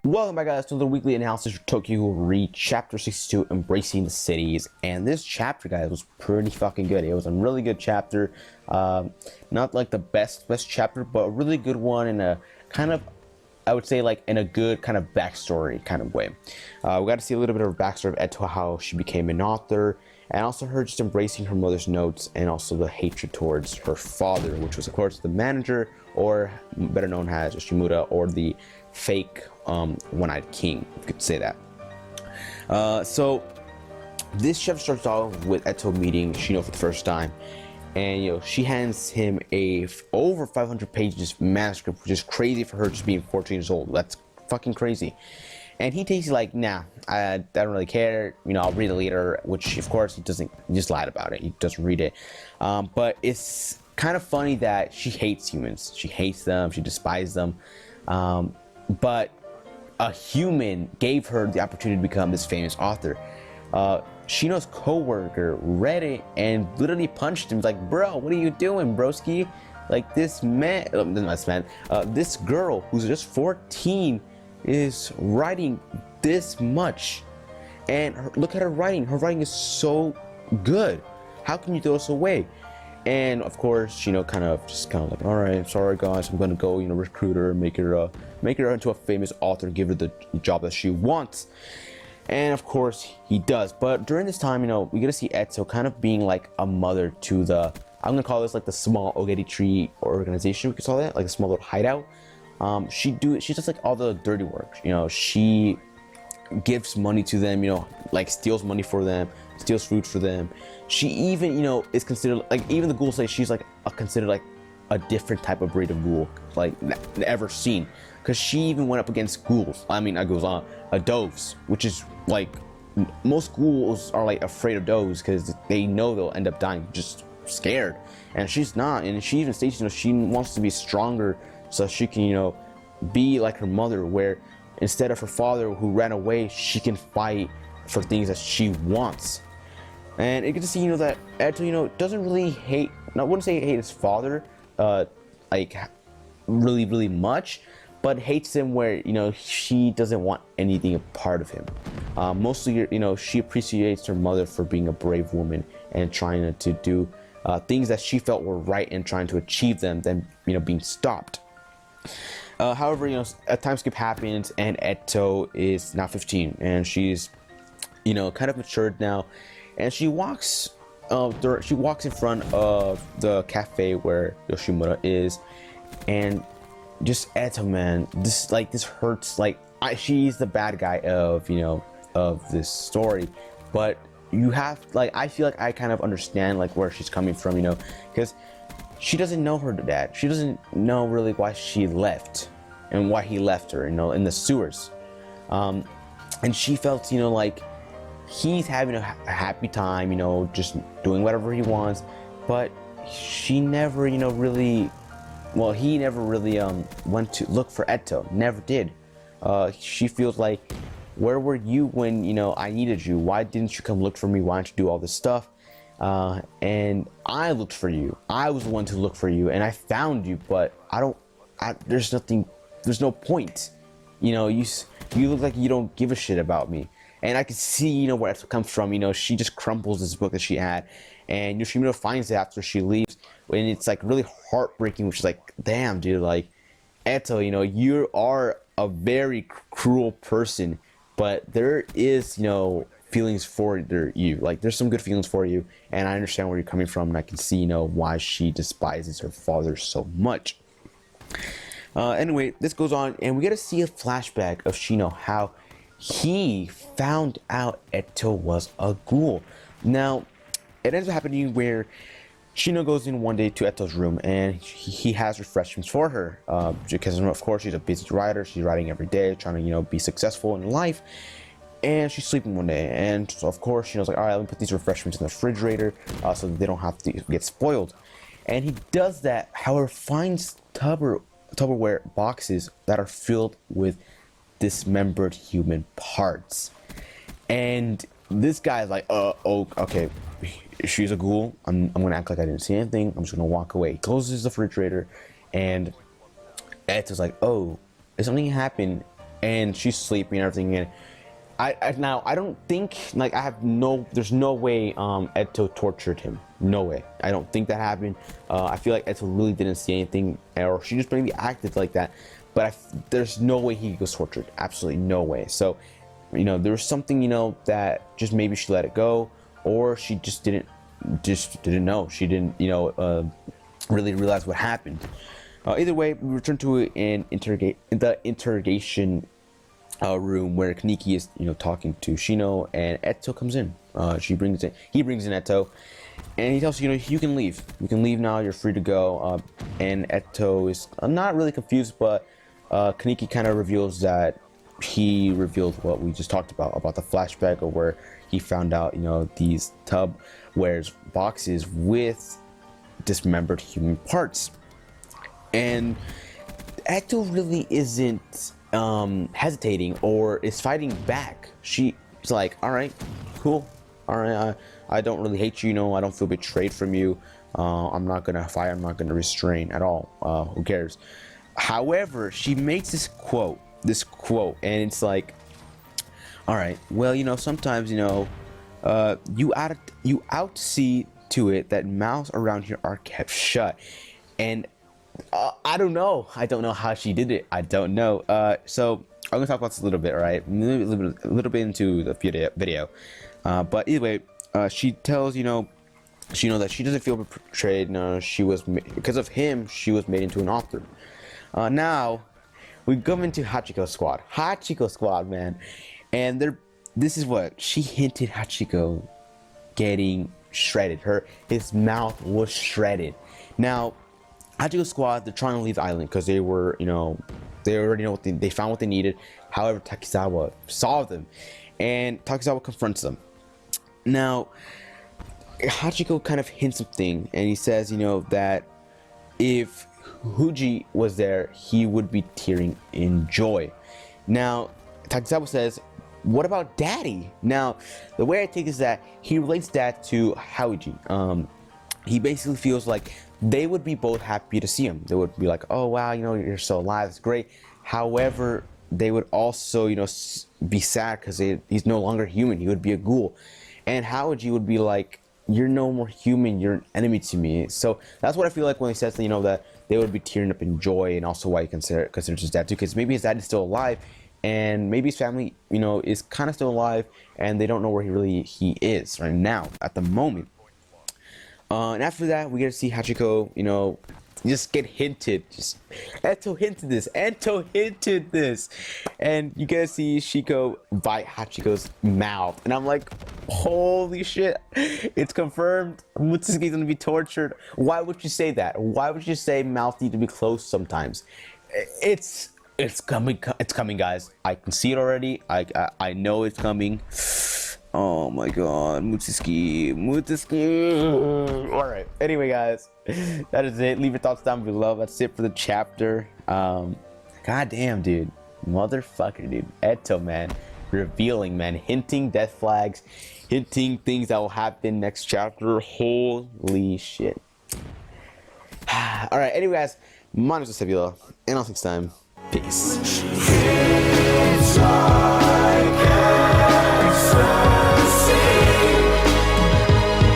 Welcome back, guys, to the weekly analysis for Tokyo Ghoul Read Chapter 62, Embracing the Cities. And this chapter, guys, was pretty fucking good. It was a really good chapter. Not like the best chapter, but a really good one in a kind of, I would say, like in a good kind of backstory kind of way. We got to see a little bit of a backstory of Eto, how she became an author, and also her just embracing her mother's notes and also the hatred towards her father, which was, of course, the manager, or better known as Shimura, or the fake one-eyed king, if you could say that. So this chapter starts off with Eto meeting Shino for the first time, and she hands him a over 500 pages manuscript, which is crazy for her just being 14 years old. That's fucking crazy. And he takes it like, nah, I don't really care, I'll read it later, which of course he doesn't. He just lied about it. He doesn't read it. But it's kind of funny that she hates humans. She hates them, she despises them. But a human gave her the opportunity to become this famous author. Shino's co-worker read it and literally punched him. He's like, bro, what are you doing, broski? Like, this this girl who's just 14 is writing this much. And look at her writing. Her writing is so good. How can you throw this away? And of course, Shino kind of like, all right, sorry guys, I'm gonna go, recruit her, make her into a famous author, give her the job that she wants. And of course, he does. But during this time, we get to see Eto kind of being like a mother to the, I'm gonna call this like the small Ogeti Tree organization. We could call that like a small little hideout. She does like all the dirty work. She gives money to them, like steals money for them, steals food for them. She even, is considered, like, even the ghouls say she's like considered like a different type of breed of ghoul, like ever seen, because she even went up against ghouls. I mean, not ghouls, doves, which is like, most ghouls are like afraid of doves because they know they'll end up dying, just scared. And she's not, and she even states, she wants to be stronger so she can, be like her mother, where instead of her father who ran away, she can fight for things that she wants. And you get to see, that Eto, doesn't really hate, I wouldn't say hate his father, like really much, but hates him where, she doesn't want anything a part of him. Mostly, she appreciates her mother for being a brave woman and trying to do things that she felt were right and trying to achieve them, then, being stopped. However, a time skip happens and Eto is now 15 and she's, kind of matured now, and she walks in front of the cafe where Yoshimura is, and just Eto, man, this hurts. Like, she's the bad guy of of this story, but you have, like, I feel like I kind of understand like where she's coming from, because she doesn't know her dad. She doesn't know really why she left and why he left her, in the sewers. And she felt, like he's having a happy time, just doing whatever he wants. But she never, really, well, he never really went to look for Eto. Never did. She feels like, where were you when, I needed you? Why didn't you come look for me? Why didn't you do all this stuff? And I looked for you. I was the one to look for you, and I found you, but there's no point. You look like you don't give a shit about me. And I can see, where it comes from. She just crumples this book that she had, and Yoshimura finds it after she leaves, and it's like really heartbreaking, which is like, damn, dude, like, Eto, you are a very cruel person, but there is, feelings for you. Like, there's some good feelings for you, and I understand where you're coming from, and I can see, why she despises her father so much. Anyway, this goes on, and we get to see a flashback of Shino, how he found out Eto was a ghoul. Now, it ends up happening where Shino goes in one day to Eto's room, and he has refreshments for her, because of course she's a busy writer. She's writing every day, trying to be successful in life. And she's sleeping one day, and so of course Shino's like, all right, let me put these refreshments in the refrigerator so that they don't have to get spoiled. And he does that, however, finds Tupperware boxes that are filled with dismembered human parts. And this guy's like, oh, okay, she's a ghoul. I'm gonna act like I didn't see anything. I'm just gonna walk away. He closes the refrigerator, and Eto's like, oh, if something happened, and she's sleeping and everything. And I don't think, like, there's no way Eto tortured him. No way. I don't think that happened. I feel like Eto really didn't see anything, or she just maybe acted like that. But there's no way he was tortured. Absolutely no way. So, you know, there was something, you know, that just maybe she let it go, or she just didn't know. She didn't, you know, really realize what happened. Either way, we return to the interrogation room where Kaneki is, you know, talking to Shino, and Eto comes in. He brings in Eto, and he tells her, you know, you can leave. You can leave now. You're free to go. And Eto is not really confused, but Kaneki kind of reveals that he revealed what we just talked about the flashback, or where he found out, you know, these Tupperware boxes with dismembered human parts. And Eto really isn't hesitating or is fighting back. She's like, all right, cool, all right, I don't really hate you, you know, I don't feel betrayed from you. I'm not gonna fight, I'm not gonna restrain at all. Who cares? However, she makes this quote, and it's like, all right, well, you know, sometimes, you know, you out to see to it that mouths around here are kept shut. And I don't know how she did it. I don't know. So I'm gonna talk about this a little bit, right? A little bit into the video. But either way, she tells, you know, that she doesn't feel betrayed. No, because of him, she was made into an author. Now we go into Hachiko Squad, man, and this is what she hinted: Hachiko getting shredded. His mouth was shredded. Now, Hachiko Squad, they're trying to leave the island because they were, you know, they already know they found what they needed. However, Takizawa saw them, and Takizawa confronts them. Now, Hachiko kind of hints something, and he says, you know, that if Huji was there, he would be tearing in joy. Now, Takizawa says, what about Daddy? Now, the way I take is that he relates that to Hauji. He basically feels like they would be both happy to see him. They would be like, oh wow, you know, you're still alive, it's great. However, they would also, you know, be sad because he's no longer human. He would be a ghoul. And Hauji would be like, you're no more human, you're an enemy to me. So that's what I feel like when he says that, you know, that they would be tearing up in joy, and also why he considers his dad too, because maybe his dad is still alive, and maybe his family, you know, is kind of still alive, and they don't know where he is right now at the moment. And after that, we get to see Hachiko, you know, just get hinted. Eto hinted this, and you get to see Shiko bite Hachiko's mouth, and I'm like, holy shit, it's confirmed. Mutsuki's gonna be tortured. Why would you say that? Why would you say mouth need to be closed sometimes? It's coming, guys. I can see it already. I know it's coming. Oh my god, Mutsuki. Alright, anyway guys, that is it. Leave your thoughts down below. That's it for the chapter. God damn, dude. Motherfucker, dude. Eto, man. Revealing, man. Hinting death flags. Hinting things that will happen next chapter. Holy shit. Alright, anyway guys, my name is Nebula, and I'll see you next time. Peace.